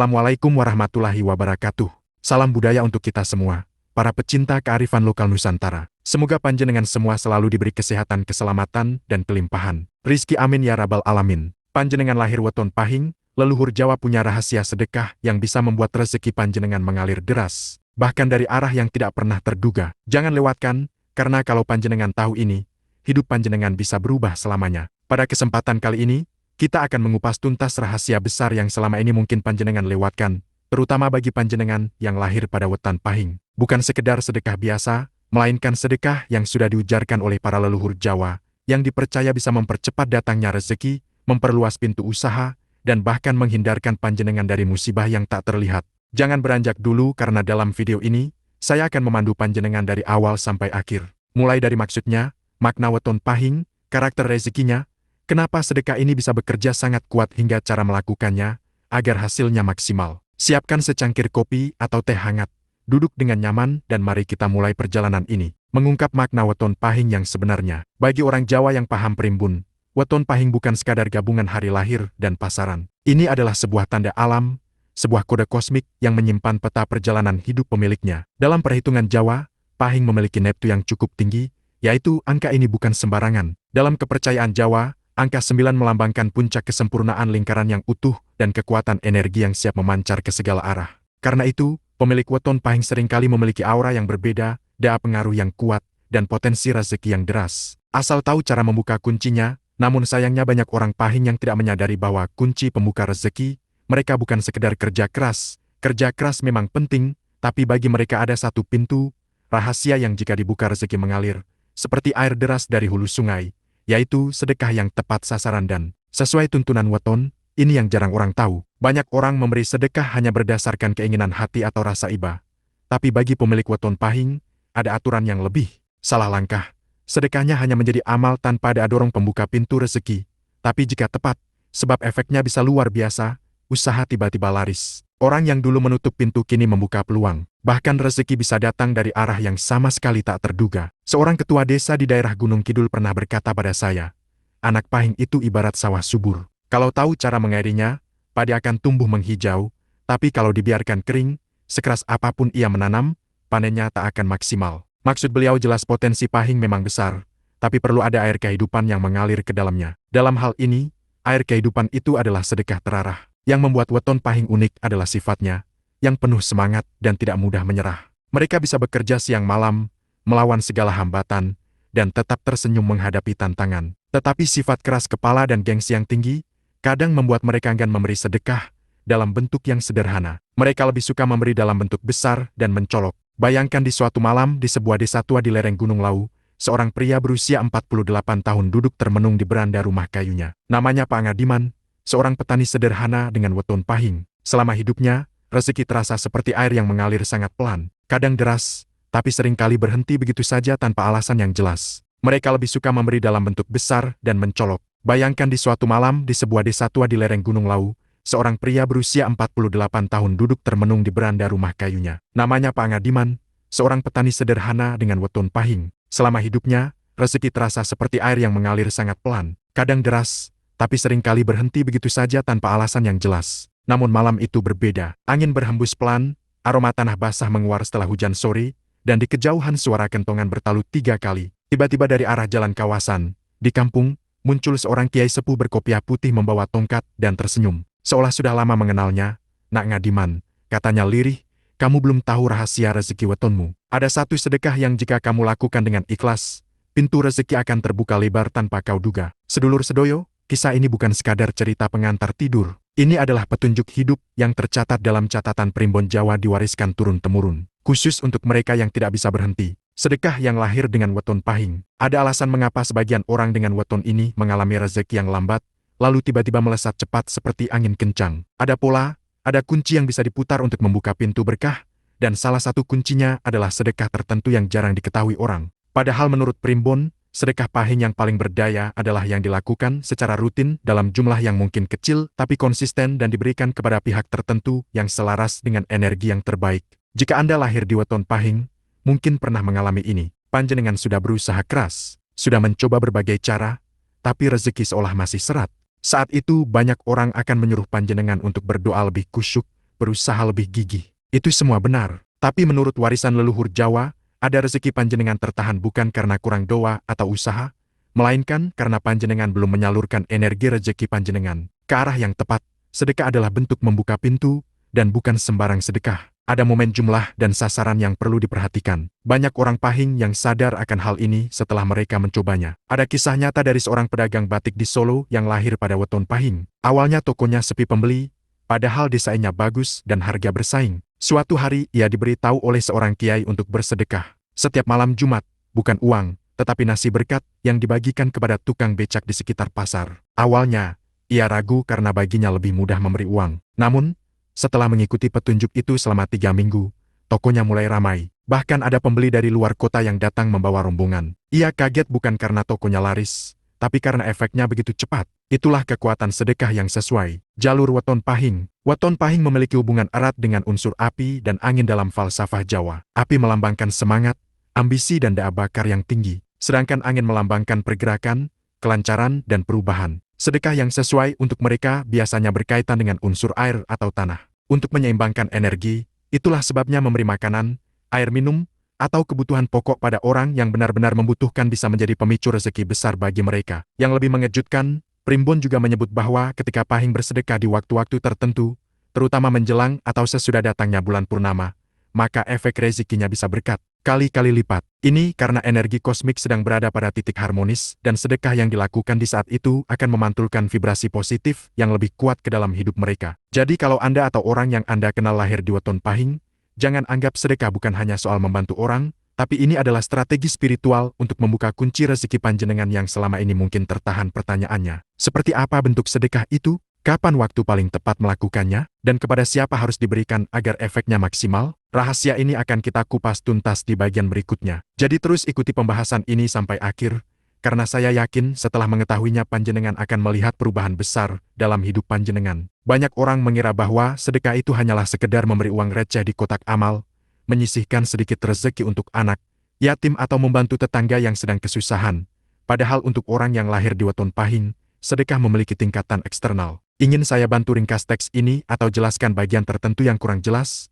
Assalamualaikum warahmatullahi wabarakatuh. Salam budaya untuk kita semua, para pecinta kearifan lokal Nusantara. Semoga panjenengan semua selalu diberi kesehatan, keselamatan, dan kelimpahan. Rizki amin ya rabbal alamin. Panjenengan lahir weton Pahing, leluhur Jawa punya rahasia sedekah yang bisa membuat rezeki panjenengan mengalir deras, bahkan dari arah yang tidak pernah terduga. Jangan lewatkan, karena kalau panjenengan tahu ini, hidup panjenengan bisa berubah selamanya. Pada kesempatan kali ini, kita akan mengupas tuntas rahasia besar yang selama ini mungkin panjenengan lewatkan, terutama bagi panjenengan yang lahir pada wetan Pahing. Bukan sekedar sedekah biasa, melainkan sedekah yang sudah diujarkan oleh para leluhur Jawa, yang dipercaya bisa mempercepat datangnya rezeki, memperluas pintu usaha, dan bahkan menghindarkan panjenengan dari musibah yang tak terlihat. Jangan beranjak dulu karena dalam video ini, saya akan memandu panjenengan dari awal sampai akhir. Mulai dari maksudnya, makna weton Pahing, karakter rezekinya, kenapa sedekah ini bisa bekerja sangat kuat hingga cara melakukannya, agar hasilnya maksimal. Siapkan secangkir kopi atau teh hangat, duduk dengan nyaman dan mari kita mulai perjalanan ini. Mengungkap makna weton Pahing yang sebenarnya. Bagi orang Jawa yang paham primbun, weton Pahing bukan sekadar gabungan hari lahir dan pasaran. Ini adalah sebuah tanda alam, sebuah kode kosmik yang menyimpan peta perjalanan hidup pemiliknya. Dalam perhitungan Jawa, Pahing memiliki neptu yang cukup tinggi, yaitu angka ini bukan sembarangan. Dalam kepercayaan Jawa, angka 9 melambangkan puncak kesempurnaan lingkaran yang utuh dan kekuatan energi yang siap memancar ke segala arah. Karena itu, pemilik weton Pahing seringkali memiliki aura yang berbeda, daya pengaruh yang kuat, dan potensi rezeki yang deras. Asal tahu cara membuka kuncinya, namun sayangnya banyak orang Pahing yang tidak menyadari bahwa kunci pembuka rezeki, mereka bukan sekedar kerja keras. Kerja keras memang penting, tapi bagi mereka ada satu pintu, rahasia yang jika dibuka rezeki mengalir, seperti air deras dari hulu sungai, yaitu sedekah yang tepat sasaran dan sesuai tuntunan weton. Ini yang jarang orang tahu. Banyak orang memberi sedekah hanya berdasarkan keinginan hati atau rasa iba. Tapi bagi pemilik weton Pahing, ada aturan yang lebih. Salah langkah, sedekahnya hanya menjadi amal tanpa ada dorong pembuka pintu rezeki. Tapi jika tepat, sebab efeknya bisa luar biasa, usaha tiba-tiba laris. Orang yang dulu menutup pintu kini membuka peluang. Bahkan rezeki bisa datang dari arah yang sama sekali tak terduga. Seorang ketua desa di daerah Gunung Kidul pernah berkata pada saya, anak Pahing itu ibarat sawah subur. Kalau tahu cara mengairinya, padi akan tumbuh menghijau, tapi kalau dibiarkan kering, sekeras apapun ia menanam, panennya tak akan maksimal. Maksud beliau jelas potensi Pahing memang besar, tapi perlu ada air kehidupan yang mengalir ke dalamnya. Dalam hal ini, air kehidupan itu adalah sedekah terarah. Yang membuat weton Pahing unik adalah sifatnya, yang penuh semangat dan tidak mudah menyerah. Mereka bisa bekerja siang malam, melawan segala hambatan, dan tetap tersenyum menghadapi tantangan. Tetapi sifat keras kepala dan gengsi yang tinggi, kadang membuat mereka enggan memberi sedekah dalam bentuk yang sederhana. Mereka lebih suka memberi dalam bentuk besar dan mencolok. Bayangkan di suatu malam di sebuah desa tua di lereng Gunung Lawu, seorang pria berusia 48 tahun duduk termenung di beranda rumah kayunya. Namanya Pak Ngadiman, seorang petani sederhana dengan weton Pahing. Selama hidupnya, rezeki terasa seperti air yang mengalir sangat pelan, kadang deras, tapi seringkali berhenti begitu saja tanpa alasan yang jelas. Mereka lebih suka memberi dalam bentuk besar dan mencolok. Bayangkan di suatu malam di sebuah desa tua di lereng Gunung Lawu, seorang pria berusia 48 tahun duduk termenung di beranda rumah kayunya. Namanya Pak Ngadiman, seorang petani sederhana dengan weton Pahing. Selama hidupnya, rezeki terasa seperti air yang mengalir sangat pelan, kadang deras, tapi seringkali berhenti begitu saja tanpa alasan yang jelas. Namun malam itu berbeda. Angin berhembus pelan, aroma tanah basah menguar setelah hujan sore, dan di kejauhan suara kentongan bertalut 3 kali. Tiba-tiba dari arah jalan kawasan, di kampung, muncul seorang kiai sepuh berkopiah putih membawa tongkat dan tersenyum. Seolah sudah lama mengenalnya, Nak Ngadiman, katanya lirih, kamu belum tahu rahasia rezeki wetonmu. Ada satu sedekah yang jika kamu lakukan dengan ikhlas, pintu rezeki akan terbuka lebar tanpa kau duga. Sedulur sedoyo, kisah ini bukan sekadar cerita pengantar tidur. Ini adalah petunjuk hidup yang tercatat dalam catatan primbon Jawa diwariskan turun-temurun. Khusus untuk mereka yang tidak bisa berhenti. Sedekah yang lahir dengan weton Pahing. Ada alasan mengapa sebagian orang dengan weton ini mengalami rezeki yang lambat, lalu tiba-tiba melesat cepat seperti angin kencang. Ada kunci yang bisa diputar untuk membuka pintu berkah, dan salah satu kuncinya adalah sedekah tertentu yang jarang diketahui orang. Padahal menurut primbon, sedekah Pahing yang paling berdaya adalah yang dilakukan secara rutin dalam jumlah yang mungkin kecil tapi konsisten dan diberikan kepada pihak tertentu yang selaras dengan energi yang terbaik. Jika Anda lahir di weton Pahing, mungkin pernah mengalami ini. Panjenengan sudah berusaha keras, sudah mencoba berbagai cara, tapi rezeki seolah masih serat. Saat itu banyak orang akan menyuruh panjenengan untuk berdoa lebih kusyuk, berusaha lebih gigih. Itu semua benar. Tapi menurut warisan leluhur Jawa, ada rezeki panjenengan tertahan bukan karena kurang doa atau usaha, melainkan karena panjenengan belum menyalurkan energi rezeki panjenengan ke arah yang tepat. Sedekah adalah bentuk membuka pintu, dan bukan sembarang sedekah. Ada momen jumlah dan sasaran yang perlu diperhatikan. Banyak orang Pahing yang sadar akan hal ini setelah mereka mencobanya. Ada kisah nyata dari seorang pedagang batik di Solo yang lahir pada weton Pahing. Awalnya tokonya sepi pembeli, padahal desainnya bagus dan harga bersaing. Suatu hari ia diberitahu oleh seorang kiai untuk bersedekah. Setiap malam Jumat, bukan uang, tetapi nasi berkat yang dibagikan kepada tukang becak di sekitar pasar. Awalnya, ia ragu karena baginya lebih mudah memberi uang. Namun, setelah mengikuti petunjuk itu selama 3 minggu, tokonya mulai ramai. Bahkan ada pembeli dari luar kota yang datang membawa rombongan. Ia kaget bukan karena tokonya laris, tapi karena efeknya begitu cepat. Itulah kekuatan sedekah yang sesuai. Jalur weton Pahing. Weton Pahing memiliki hubungan erat dengan unsur api dan angin dalam falsafah Jawa. Api melambangkan semangat, ambisi dan daya bakar yang tinggi, sedangkan angin melambangkan pergerakan, kelancaran dan perubahan. Sedekah yang sesuai untuk mereka biasanya berkaitan dengan unsur air atau tanah. Untuk menyeimbangkan energi, itulah sebabnya memberi makanan, air minum, atau kebutuhan pokok pada orang yang benar-benar membutuhkan bisa menjadi pemicu rezeki besar bagi mereka. Yang lebih mengejutkan, Primbon juga menyebut bahwa ketika Pahing bersedekah di waktu-waktu tertentu, terutama menjelang atau sesudah datangnya bulan purnama, maka efek rezekinya bisa berkat kali-kali lipat. Ini karena energi kosmik sedang berada pada titik harmonis dan sedekah yang dilakukan di saat itu akan memantulkan vibrasi positif yang lebih kuat ke dalam hidup mereka. Jadi kalau Anda atau orang yang Anda kenal lahir di weton Pahing, jangan anggap sedekah bukan hanya soal membantu orang, tapi ini adalah strategi spiritual untuk membuka kunci rezeki panjenengan yang selama ini mungkin tertahan. Pertanyaannya, seperti apa bentuk sedekah itu? Kapan waktu paling tepat melakukannya? Dan kepada siapa harus diberikan agar efeknya maksimal? Rahasia ini akan kita kupas tuntas di bagian berikutnya. Jadi terus ikuti pembahasan ini sampai akhir, karena saya yakin setelah mengetahuinya panjenengan akan melihat perubahan besar dalam hidup panjenengan. Banyak orang mengira bahwa sedekah itu hanyalah sekedar memberi uang receh di kotak amal, menyisihkan sedikit rezeki untuk anak, yatim atau membantu tetangga yang sedang kesusahan. Padahal untuk orang yang lahir di weton Pahing, sedekah memiliki tingkatan eksternal. Ingin saya bantu ringkas teks ini atau jelaskan bagian tertentu yang kurang jelas?